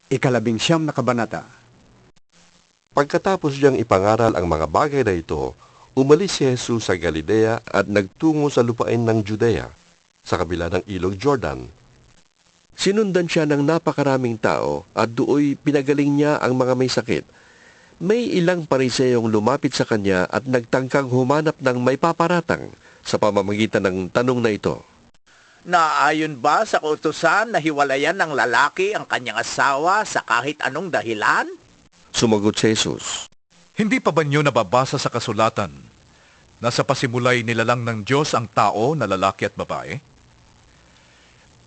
Ikalabing-siyam na kabanata. Pagkatapos niyang ipangaral ang mga bagay na ito, umalis si Jesus sa Galilea at nagtungo sa lupain ng Judea, sa kabila ng ilog Jordan. Sinundan siya ng napakaraming tao at dooy pinagaling niya ang mga may sakit. May ilang pariseyong lumapit sa kanya at nagtangkang humanap ng may paparatang sa pamamagitan ng tanong na ito. Naayon ba sa kautusan na hiwalayan ng lalaki ang kanyang asawa sa kahit anong dahilan? Sumagot si Jesus. Hindi pa ba niyo nababasa sa kasulatan na sa pasimulay nilalang ng Diyos ang tao na lalaki at babae?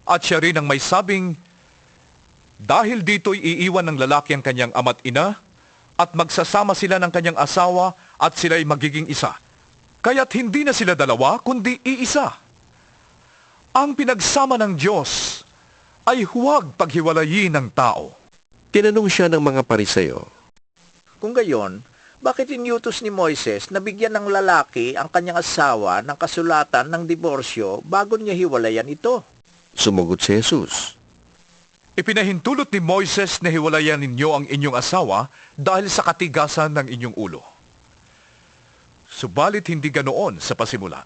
At siya rin ang may sabing, dahil dito'y iiwan ng lalaki ang kanyang ama't ina, at magsasama sila ng kanyang asawa at sila'y magiging isa. Kaya't hindi na sila dalawa, kundi iisa. Ang pinagsama ng Diyos ay huwag paghiwalayin ng tao. Tinanong siya ng mga pariseyo. Kung gayon, bakit inyutos ni Moises na bigyan ng lalaki ang kanyang asawa ng kasulatan ng diborsyo bago niya hiwalayan ito? Sumagot si Jesus. Ipinahintulot ni Moises na hiwalayan ninyo ang inyong asawa dahil sa katigasan ng inyong ulo. Subalit hindi ganoon sa pasimula.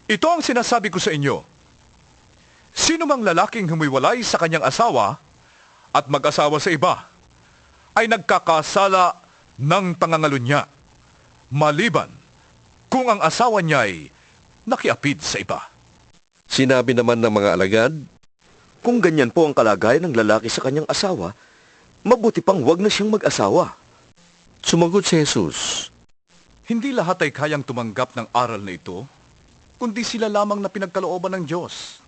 Ito ang sinasabi ko sa inyo. Sino mang lalaking humiwalay sa kanyang asawa at mag-asawa sa iba, ay nagkakasala ng pangangalunya, maliban kung ang asawa niya ay nakiapid sa iba. Sinabi naman ng mga alagad, Kung ganyan po ang kalagayan ng lalaki sa kanyang asawa, mabuti pang wag na siyang mag-asawa. sumagot si Jesus. Hindi lahat ay kayang tumanggap ng aral na ito, kundi sila lamang na pinagkalooban ng Diyos.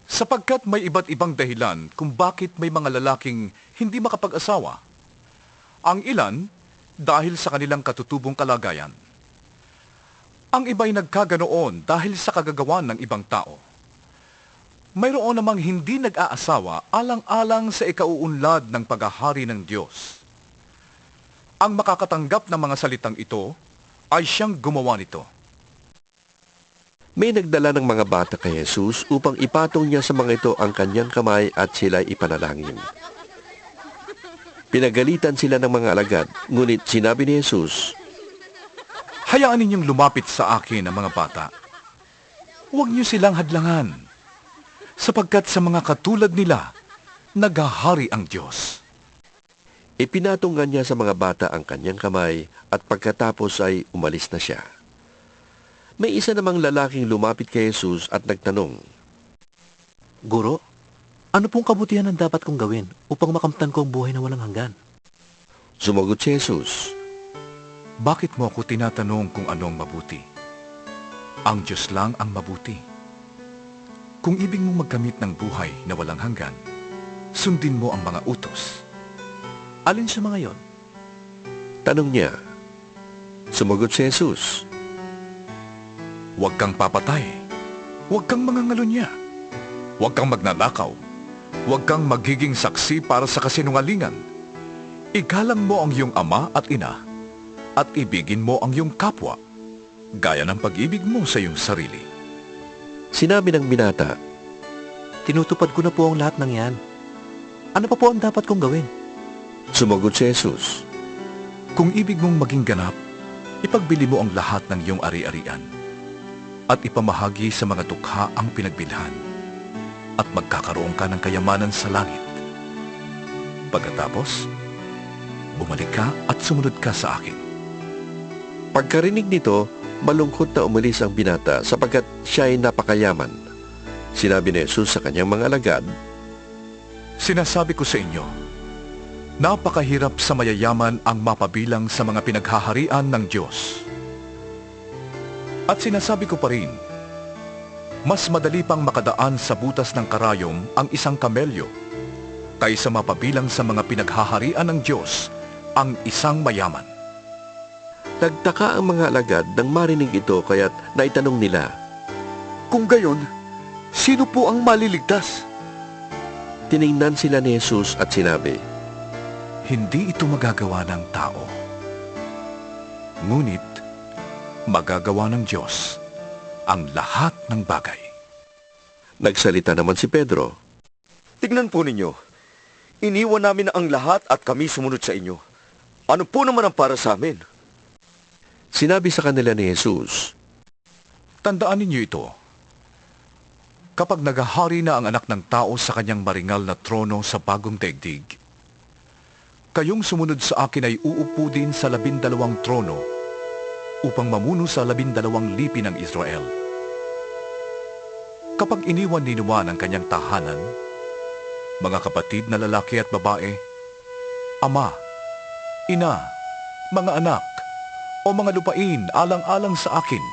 Sapagkat may iba't ibang dahilan kung bakit may mga lalaking hindi makapag-asawa. Ang ilan, dahil sa kanilang katutubong kalagayan. Ang iba'y nagkaganoon dahil sa kagagawan ng ibang tao. Mayroon namang hindi nag-aasawa alang-alang sa ikauunlad ng paghahari ng Diyos. Ang makakatanggap ng mga salitang ito ay siyang gumawa nito. May nagdala ng mga bata kay Jesus upang ipatong niya sa mga ito ang kanyang kamay at sila'y ipanalangin. Pinagalitan sila ng mga alagad, ngunit sinabi ni Jesus, Hayaan ninyong lumapit sa akin ang mga bata. Huwag niyo silang hadlangan, sapagkat sa mga katulad nila, naghahari ang Diyos. Ipinatong niya sa mga bata ang kanyang kamay at pagkatapos ay umalis na siya. May isa namang lalaking lumapit kay Jesus at nagtanong, Guro, ano pong kabutihan ang dapat kong gawin upang makamtan ko ang buhay na walang hanggan? Sumagot si Jesus, Bakit mo ako tinatanong kung anong mabuti? Ang Diyos lang ang mabuti. Kung ibig mong magkamit ng buhay na walang hanggan, sundin mo ang mga utos. Alin sa mga yon? Tanong niya. Sumagot si Jesus, Huwag kang papatay. Huwag kang mangangalunya. Huwag kang magnanakaw. Huwag kang magiging saksi para sa kasinungalingan. Igalang mo ang iyong ama at ina, at ibigin mo ang iyong kapwa, gaya ng pag-ibig mo sa iyong sarili. Sinabi ng binata, Tinutupad ko na po ang lahat ng yan. Ano pa po ang dapat kong gawin? Sumagot si Jesus, Kung ibig mong maging ganap, ipagbili mo ang lahat ng iyong ari-arian, at ipamahagi sa mga dukha ang pinagbilhan, at magkakaroon ka ng kayamanan sa langit. Pagkatapos, bumalik ka at sumunod ka sa akin. Pagkarinig nito, malungkot na umalis ang binata sapagkat siya ay napakayaman. Sinabi ni Jesus sa kanyang mga alagad, Sinasabi ko sa inyo, napakahirap sa mayayaman ang mapabilang sa mga pinaghaharian ng Diyos. At sinasabi ko pa rin, mas madali pang makadaan sa butas ng karayom ang isang kamelyo kaysa mapabilang sa mga pinaghaharian ng Diyos ang isang mayaman. Nagtaka ang mga alagad nang marinig ito kaya't naitanong nila, Kung gayon, sino po ang maliligtas? Tiningnan sila ni Jesus at sinabi, Hindi ito magagawa ng tao. Ngunit, magagawa ng Diyos ang lahat ng bagay. Nagsalita naman si Pedro, Tignan po ninyo, Iniwan namin ang lahat at kami sumunod sa inyo. Ano po naman ang para sa amin? Sinabi sa kanila ni Jesus, Tandaan ninyo ito. Kapag nagahari na ang anak ng tao sa kanyang maringal na trono sa bagong daigdig, kayong sumunod sa akin ay uupo din sa 12 trono upang mamuno sa 12 lipi ng Israel. Kapag iniwan ni Noah ang kanyang tahanan, mga kapatid na lalaki at babae, ama, ina, mga anak, o mga lupain alang-alang sa akin,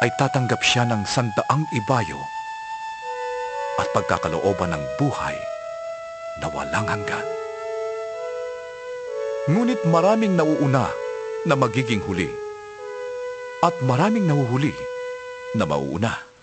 ay tatanggap siya ng 100 ibayo at pagkakalooban ng buhay na walang hanggan. Ngunit maraming nauuna na magiging huli at maraming nahuhuli na mauuna.